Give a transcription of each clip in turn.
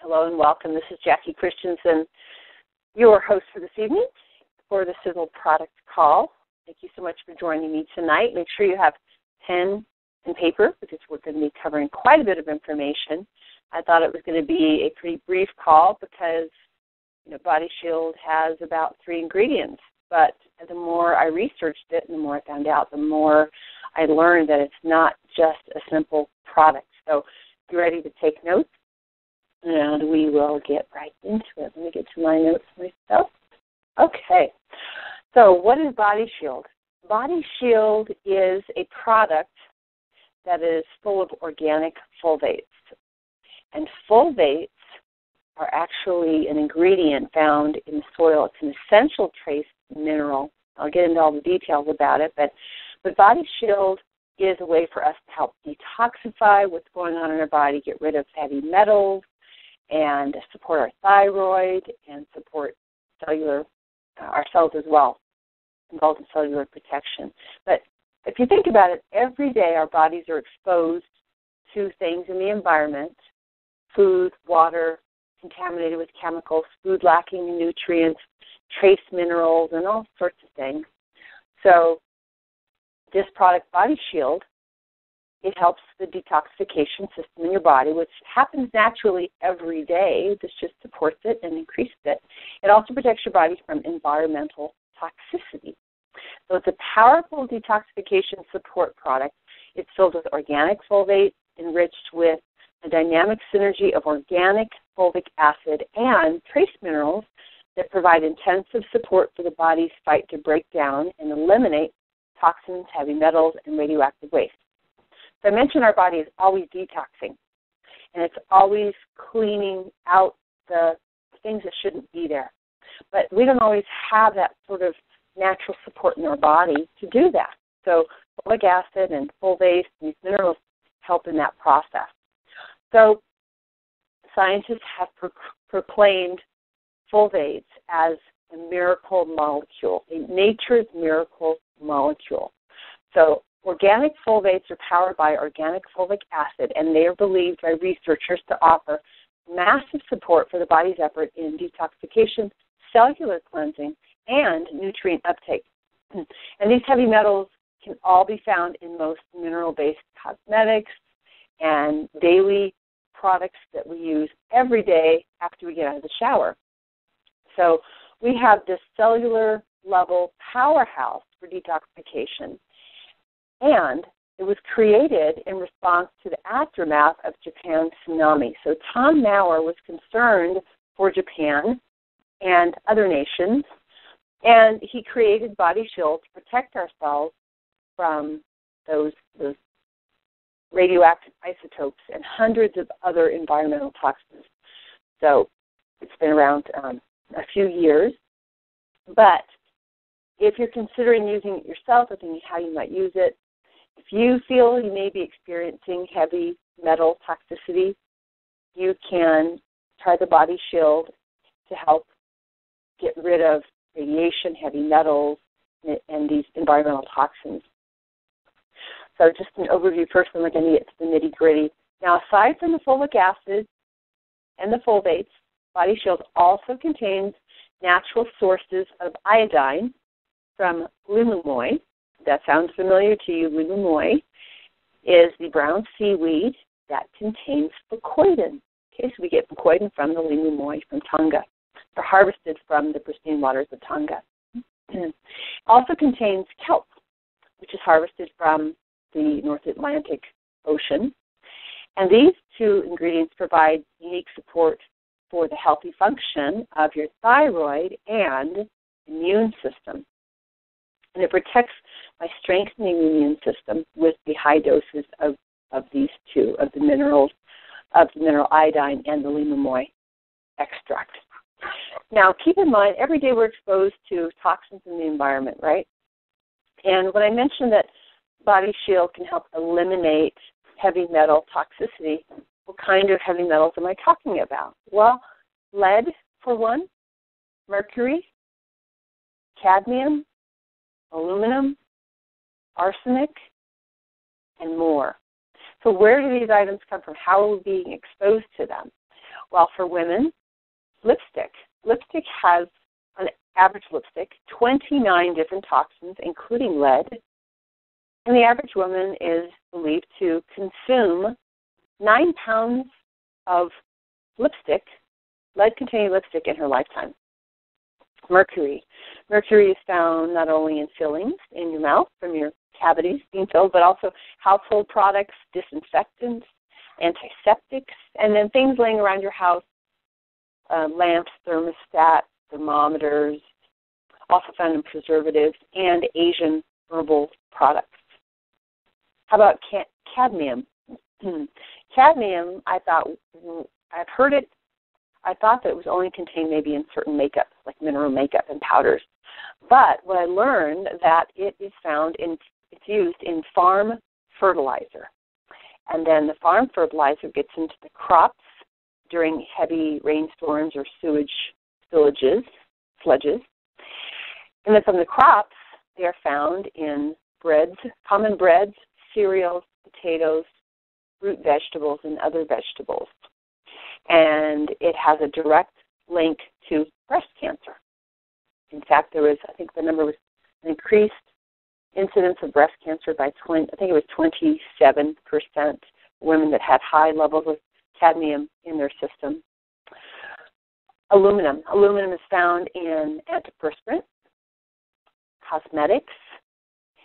Hello and welcome. This is Jackie Christensen, your host for this evening for the Sisel Product Call. Thank you so much for joining me tonight. Make sure you have pen and paper because we're going to be covering quite a bit of information. I thought it was going to be a pretty brief call because Body Shield has about 3 ingredients, but the more I researched it and the more I found out, the more I learned that it's not just a simple product. So you ready to take notes? And we will get right into it. Let me get to my notes myself. Okay. So what is Body Shield? Body Shield is a product that is full of organic fulvates. And fulvates are actually an ingredient found in the soil. It's an essential trace mineral. I'll get into all the details about it, but Body Shield is a way for us to help detoxify what's going on in our body, get rid of heavy metals, and support our thyroid and support our cells as well, involved in cellular protection. But if you think about it, every day our bodies are exposed to things in the environment, food, water, contaminated with chemicals, food lacking in nutrients, trace minerals, and all sorts of things. So this product, Body Shield, it helps the detoxification system in your body, which happens naturally every day. This just supports it and increases it. It also protects your body from environmental toxicity. So it's a powerful detoxification support product. It's filled with organic fulvate, enriched with a dynamic synergy of organic fulvic acid and trace minerals that provide intensive support for the body's fight to break down and eliminate toxins, heavy metals, and radioactive waste. So I mentioned our body is always detoxing, and it's always cleaning out the things that shouldn't be there. But we don't always have that sort of natural support in our body to do that. So folic acid and fulvates, these minerals help in that process. So scientists have proclaimed fulvates as a miracle molecule, a nature's miracle molecule. So organic fulvates are powered by organic fulvic acid, and they are believed by researchers to offer massive support for the body's effort in detoxification, cellular cleansing, and nutrient uptake. And these heavy metals can all be found in most mineral-based cosmetics and daily products that we use every day after we get out of the shower. So we have this cellular level powerhouse for detoxification, and it was created in response to the aftermath of Japan's tsunami. So Tom Maurer was concerned for Japan and other nations, and he created Body Shield to protect ourselves from those radioactive isotopes and hundreds of other environmental toxins. So it's been around a few years, but if you're considering using it yourself or thinking how you might use it, if you feel you may be experiencing heavy metal toxicity, you can try the Body Shield to help get rid of radiation, heavy metals, and these environmental toxins. So just an overview first, then we're going to get to the nitty-gritty. Now, aside from the folic acid and the fulvates, Body Shield also contains natural sources of iodine from lumumoi. That sounds familiar to you. Lumumoi is the brown seaweed that contains fucoidan. Okay, so we get fucoidan from the lumumoi from Tonga. They're harvested from the pristine waters of Tonga. Also contains kelp, which is harvested from the North Atlantic Ocean. And these 2 ingredients provide unique support for the healthy function of your thyroid and immune system. And it protects by strengthening the immune system with the high doses of these 2, of the mineral iodine and the lumumoi extract. Now, keep in mind, every day we're exposed to toxins in the environment, right? And when I mentioned that Body Shield can help eliminate heavy metal toxicity, what kind of heavy metals am I talking about? Well, lead, for one, mercury, cadmium, aluminum, arsenic, and more. So where do these items come from? How are we being exposed to them? Well, for women, lipstick. Lipstick has, an average lipstick, 29 different toxins, including lead. And the average woman is believed to consume 9 pounds of lipstick, lead-containing lipstick, in her lifetime. Mercury. Mercury is found not only in fillings in your mouth from your cavities being filled, but also household products, disinfectants, antiseptics, and then things laying around your house, lamps, thermostats, thermometers, also found in preservatives, and Asian herbal products. How about cadmium? Cadmium, I thought that it was only contained maybe in certain makeup, like mineral makeup and powders. But what I learned that it's used in farm fertilizer. And then the farm fertilizer gets into the crops during heavy rainstorms or sledges. And then from the crops, they are found in breads, common breads, cereals, potatoes, root vegetables, and other vegetables. And it has a direct link to breast cancer. In fact, there was, I think the number was an increased incidence of breast cancer by 27% women that had high levels of cadmium in their system. Aluminum. Aluminum is found in antiperspirant, cosmetics,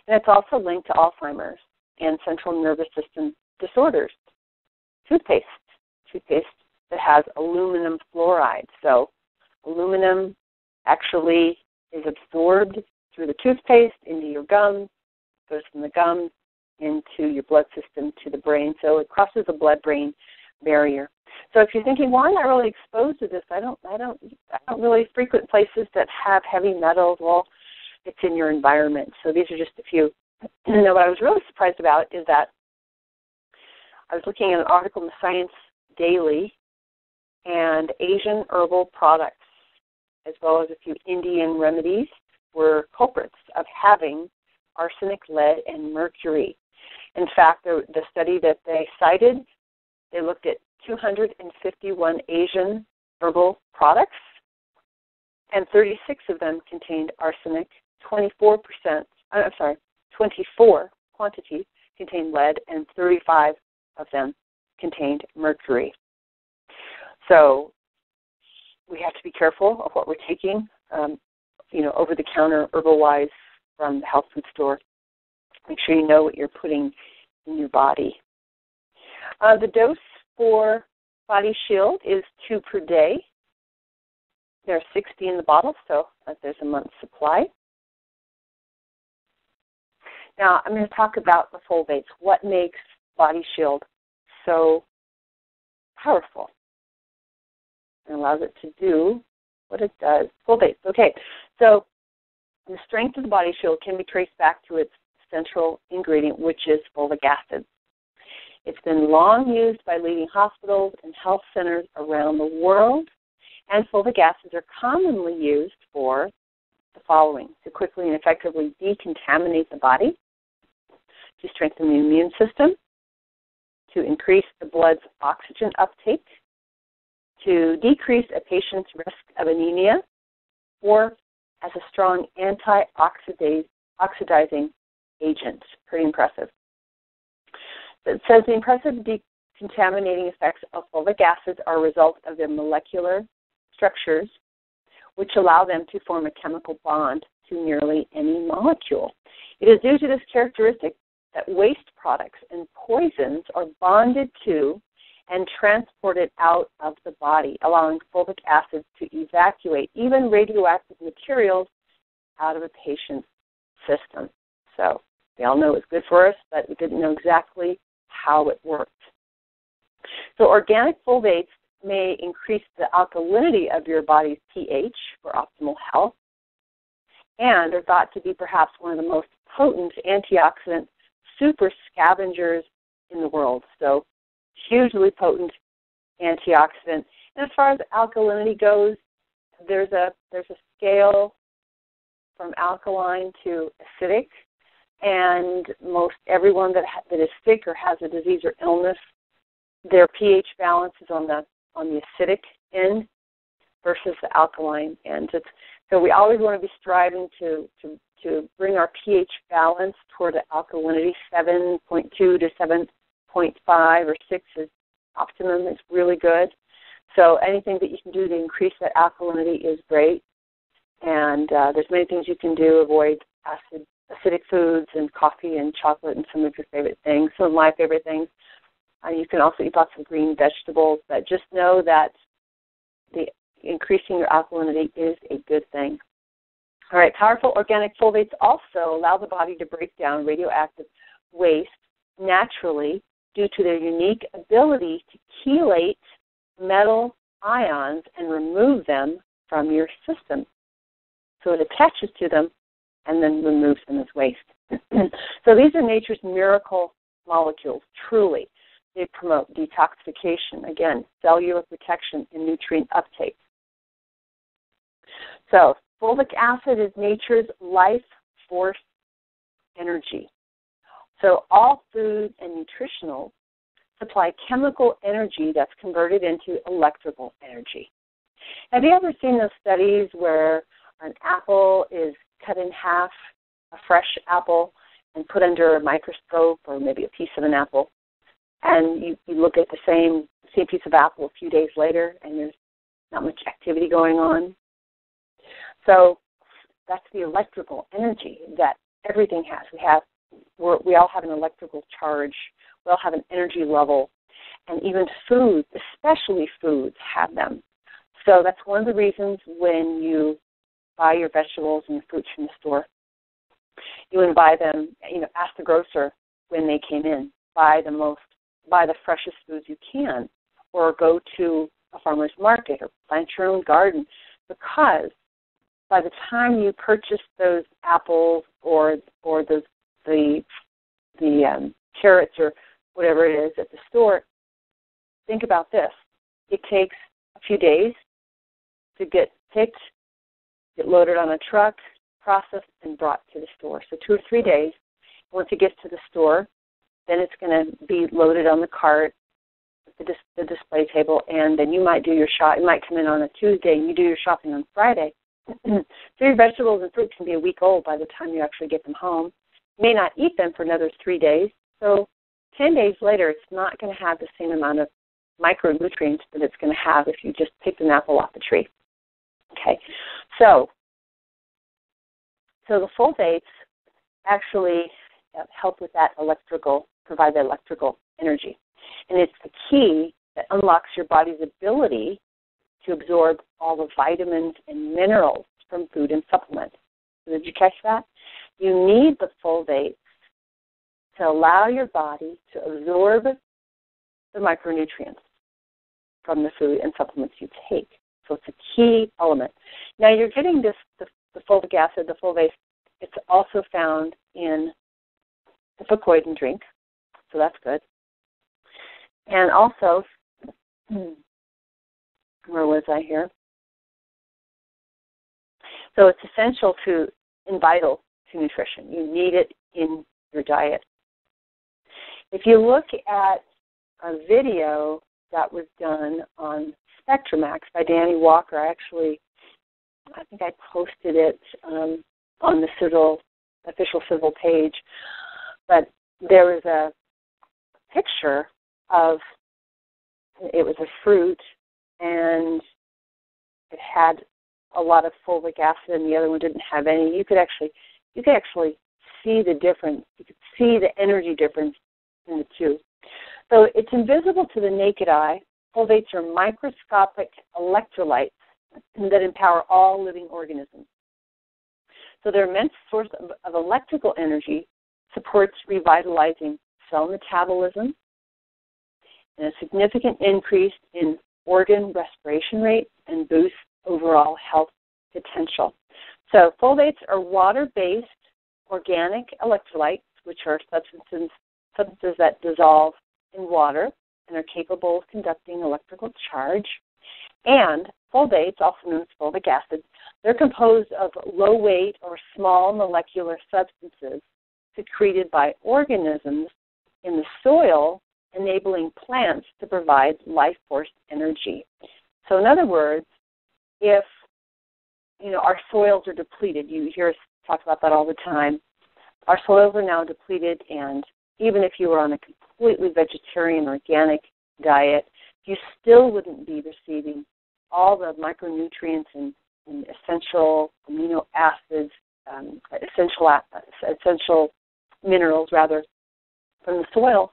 and it's also linked to Alzheimer's and central nervous system disorders. Toothpaste that has aluminum fluoride. So aluminum actually is absorbed through the toothpaste into your gums, goes from the gums into your blood system to the brain. So it crosses the blood-brain barrier. So if you're thinking, well, I'm not really exposed to this, I don't really frequent places that have heavy metals. Well, it's in your environment. So these are just a few. Now, what I was really surprised about is that I was looking at an article in Science Daily, and Asian herbal products, as well as a few Indian remedies, were culprits of having arsenic, lead, and mercury. In fact, the study that they cited, they looked at 251 Asian herbal products, and 36 of them contained arsenic, 24 quantity contained lead, and 35 of them contained mercury. So we have to be careful of what we're taking, over-the-counter, herbal-wise, from the health food store. Make sure you know what you're putting in your body. The dose for Body Shield is 2 per day. There are 60 in the bottle, so there's a month's supply. Now, I'm going to talk about the foldates. What makes Body Shield so powerful and allows it to do what it does? Foldates. Okay, so the strength of the Body Shield can be traced back to its central ingredient, which is fulvic acid. It's been long used by leading hospitals and health centers around the world, and fulvic acids are commonly used for the following: to quickly and effectively decontaminate the body, to strengthen the immune system, to increase the blood's oxygen uptake, to decrease a patient's risk of anemia, or as a strong anti-oxidizing agent. Pretty impressive. It says the impressive decontaminating effects of fulvic acids are a result of their molecular structures, which allow them to form a chemical bond to nearly any molecule. It is due to this characteristic that waste products and poisons are bonded to and transported out of the body, allowing fulvic acid to evacuate even radioactive materials out of a patient's system. So we all know it's good for us, but we didn't know exactly how it worked. So organic foldates may increase the alkalinity of your body's pH for optimal health, and are thought to be perhaps one of the most potent antioxidant super scavengers in the world. So hugely potent antioxidant. And as far as alkalinity goes, there's a scale from alkaline to acidic, and most everyone that is sick or has a disease or illness, their pH balance is on the on the acidic end versus the alkaline end. So we always want to be striving to bring our pH balance toward the alkalinity. 7.2 to 7.5 or 6 is optimum. It's really good. So anything that you can do to increase that alkalinity is great. And there's many things you can do. Avoid acidic foods and coffee and chocolate and some of your favorite things, some of my favorite things. You can also eat lots of green vegetables, but just know that increasing your alkalinity is a good thing. All right, powerful organic foldates also allow the body to break down radioactive waste naturally due to their unique ability to chelate metal ions and remove them from your system. So it attaches to them and then removes them as waste. So these are nature's miracle molecules, truly. They promote detoxification, again, cellular protection, and nutrient uptake. So fulvic acid is nature's life force energy. So all food and nutritionals supply chemical energy that's converted into electrical energy. Have you ever seen those studies where an apple is cut in half, a fresh apple, and put under a microscope, or maybe a piece of an apple, and you look at the same piece of apple a few days later, and there's not much activity going on? So that's the electrical energy that everything has. We all have an electrical charge. We all have an energy level, and even foods, especially foods, have them. So that's one of the reasons when you buy your vegetables and fruits from the store, you want to buy them, ask the grocer when they came in. Buy the freshest foods you can, or go to a farmer's market or plant your own garden, because by the time you purchase those apples or the carrots or whatever it is at the store, think about this. It takes a few days to get picked, get loaded on a truck, processed, and brought to the store. So 2 or 3 days. Once it gets to the store, then it's going to be loaded on the cart, the display table, and then you might do your shop. You might come in on a Tuesday and you do your shopping on Friday. So your vegetables and fruits can be a week old by the time you actually get them home. You may not eat them for another 3 days. So 10 days later, it's not going to have the same amount of micronutrients that it's going to have if you just picked an apple off the tree. Okay, so the foldates actually help with that provide that electrical energy. And it's the key that unlocks your body's ability to absorb all the vitamins and minerals from food and supplements. So did you catch that? You need the foldates to allow your body to absorb the micronutrients from the food and supplements you take. So it's a key element. Now you're getting the fulvic acid, the folate. It's also found in the Fucoidan drink, so that's good. And also, where was I here? So it's essential and vital to nutrition. You need it in your diet. If you look at a video that was done on Spectromax by Danny Walker, I think I posted it on the official Sisel page, but there was a picture of, it was a fruit, and it had a lot of fulvic acid, and the other one didn't have any. You could actually see the difference. You could see the energy difference in the two. So it's invisible to the naked eye. Foldates are microscopic electrolytes that empower all living organisms. So their immense source of electrical energy supports revitalizing cell metabolism and a significant increase in organ respiration rate and boosts overall health potential. So foldates are water-based organic electrolytes, which are substances that dissolve in water and are capable of conducting electrical charge. And foldates, also known as fulvic acid, they're composed of low-weight or small molecular substances secreted by organisms in the soil enabling plants to provide life force energy. So in other words, if our soils are depleted, you hear us talk about that all the time. Our soils are now depleted, and even if you were on a completely vegetarian, organic diet, you still wouldn't be receiving all the micronutrients and essential amino acids, essential minerals, rather, from the soil,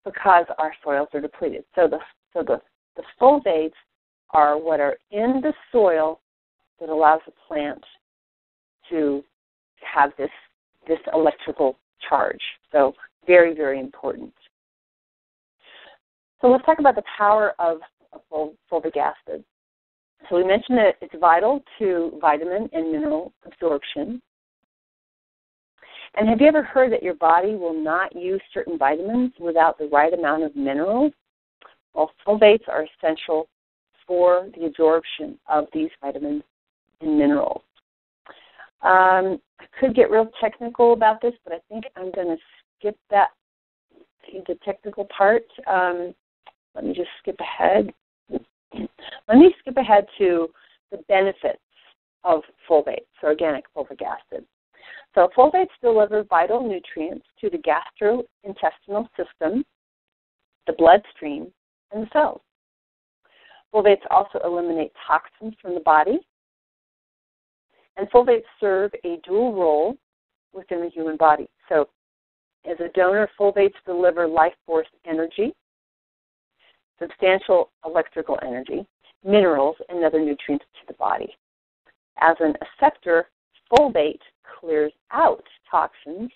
because our soils are depleted. So the fulvates are what are in the soil that allows the plant to have this electrical charge. So very, very important. So let's talk about the power of fulvic acid. So we mentioned that it's vital to vitamin and mineral absorption. And have you ever heard that your body will not use certain vitamins without the right amount of minerals? Well, fulvates are essential for the absorption of these vitamins and minerals. I could get real technical about this, but I think I'm going to skip that, the technical part. Let me just skip ahead. Let me skip ahead to the benefits of fulvates, so organic fulvic acid. So fulvates deliver vital nutrients to the gastrointestinal system, the bloodstream, and the cells. Fulvates also eliminate toxins from the body, and fulvates serve a dual role within the human body. So as a donor, fulvates deliver life force energy, substantial electrical energy, minerals, and other nutrients to the body. As an acceptor, fulvate clears out toxins,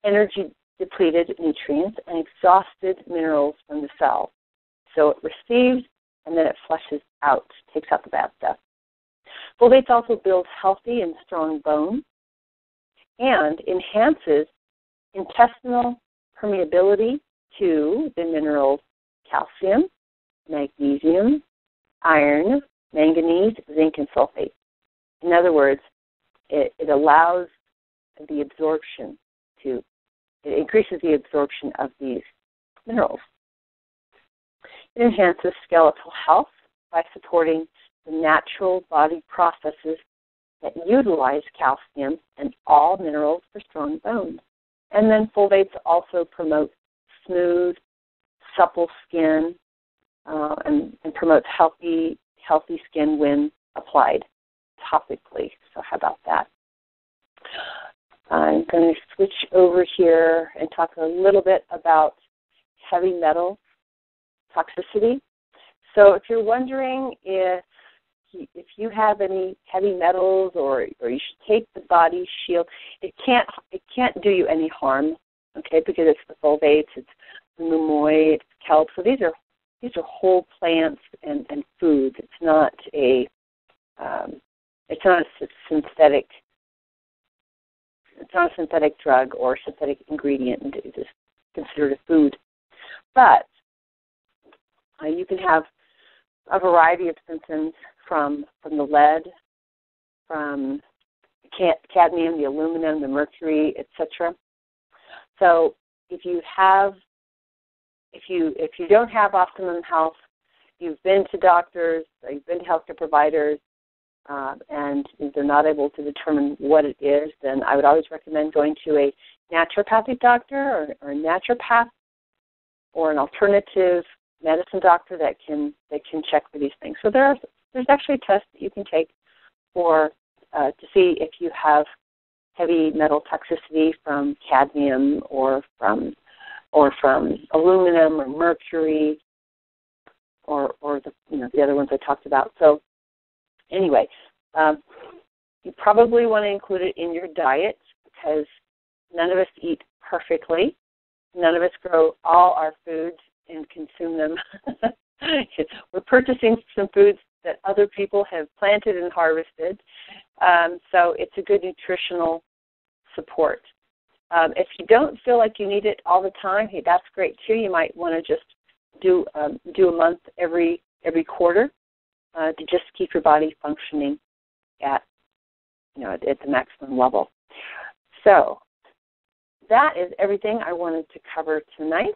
energy-depleted nutrients, and exhausted minerals from the cell. So it receives and then it flushes out, takes out the bad stuff. Fulvates also builds healthy and strong bone and enhances intestinal permeability to the minerals calcium, magnesium, iron, manganese, zinc, and sulfate. In other words, it allows the absorption it increases the absorption of these minerals. It enhances skeletal health by supporting the natural body processes that utilize calcium and all minerals for strong bones. And then fulvates also promote smooth, supple skin and promotes healthy skin when applied topically. So how about that? I'm going to switch over here and talk a little bit about heavy metal toxicity. So if you're wondering if you have any heavy metals or you should take the body shield, it can't do you any harm, okay, because it's the fulvates, it's the mumoy, it's kelp. So these are whole plants and foods. It's not a synthetic. It's not a synthetic drug or synthetic ingredient. It is considered a food. But you can have a variety of symptoms from the lead, from cadmium, the aluminum, the mercury, etc. So if you don't have optimum health, you've been to doctors, you've been to healthcare providers, and they're not able to determine what it is, then I would always recommend going to a naturopathic doctor or a naturopath or an alternative medicine doctor that can check for these things. So there's actually tests that you can take to see if you have heavy metal toxicity from cadmium or from aluminum or mercury or the other ones I talked about. So anyway, you probably want to include it in your diet because none of us eat perfectly. None of us grow all our foods and consume them. We're purchasing some foods that other people have planted and harvested. So it's a good nutritional support. If you don't feel like you need it all the time, hey, that's great too. You might want to just do a month every quarter to just keep your body functioning at the maximum level. So that is everything I wanted to cover tonight.